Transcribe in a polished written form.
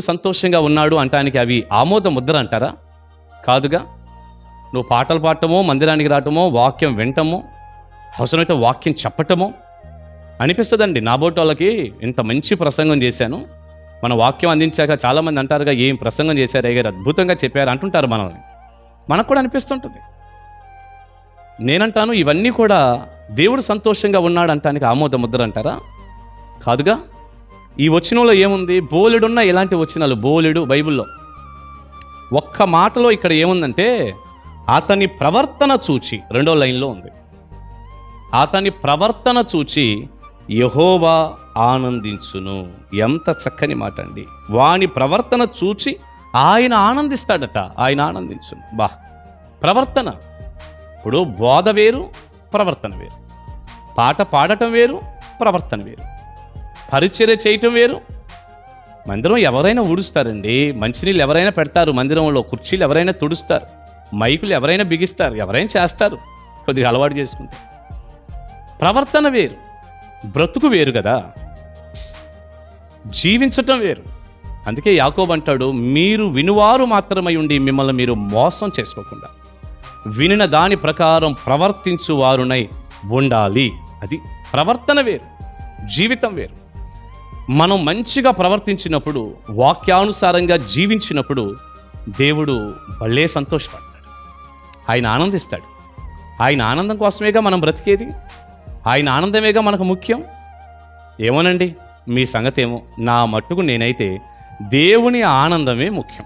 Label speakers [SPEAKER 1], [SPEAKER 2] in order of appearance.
[SPEAKER 1] సంతోషంగా ఉన్నాడు అంటానికి అవి ఆమోద ముద్ర అంటారా? కాదుగా. నువ్వు పాటలు పాడటమో, మందిరానికి రావటమో, వాక్యం వినటమో, అవసరమైతే వాక్యం చెప్పటమో అనిపిస్తుందండి. నాబోటి వాళ్ళకి ఇంత మంచి ప్రసంగం చేశాను, మన వాక్యం అందించాక చాలామంది అంటారుగా, ఏం ప్రసంగం చేశారు అయ్యారు, అద్భుతంగా చెప్పారు అంటుంటారు మనల్ని. మనకు కూడా అనిపిస్తుంటుంది. నేనంటాను, ఇవన్నీ కూడా దేవుడు సంతోషంగా ఉన్నాడు అంటానికి ఆమోద ముద్ర అంటారా? కాదుగా. ఈ వచనంలో ఏముంది? బోలెడున్న ఇలాంటి వచనాలు బోలెడు బైబిల్లో. ఒక్క మాటలో ఇక్కడ ఏముందంటే, అతని ప్రవర్తన చూచి, 2వ లైన్లో ఉంది, అతని ప్రవర్తన చూచి యెహోవా ఆనందించును. ఎంత చక్కని మాట అండి. వాని ప్రవర్తన చూచి ఆయన ఆనందిస్తాడట. ఆయన ఆనందించును. ప్రవర్తన. ఇప్పుడు బోధ వేరు, ప్రవర్తన వేరు. పాట పాడటం వేరు, ప్రవర్తన వేరు. పరిచర్య చేయటం వేరు. మందిరం ఎవరైనా ఊడుస్తారండి, మంచినీళ్ళు ఎవరైనా పెడతారు, మందిరంలో కుర్చీలు ఎవరైనా తుడుస్తారు, మైకులు ఎవరైనా బిగిస్తారు, ఎవరైనా చేస్తారు, కొద్దిగా అలవాటు చేసుకుంటారు. ప్రవర్తన వేరు, బ్రతుకు వేరు కదా, జీవించటం వేరు. అందుకే యాకోబు అంటాడు, మీరు వినువారు మాత్రమై ఉండి మిమ్మల్ని మీరు మోసం చేసుకోకుండా వినిన దాని ప్రకారం ప్రవర్తించువారునై ఉండాలి. అది ప్రవర్తన వేరు, జీవితం వేరు. మనం మంచిగా ప్రవర్తించినప్పుడు, వాక్యానుసారంగా జీవించినప్పుడు దేవుడు భలే సంతోషపడతాడు, ఆయన ఆనందిస్తాడు. ఆయన ఆనందం కోసమేగా మనం బ్రతికేది, ఆయన ఆనందమేగా మనకు ముఖ్యం. ఏమోనండి మీ సంగతేమో, నా మట్టుకు నేనైతే దేవుని ఆనందమే ముఖ్యం.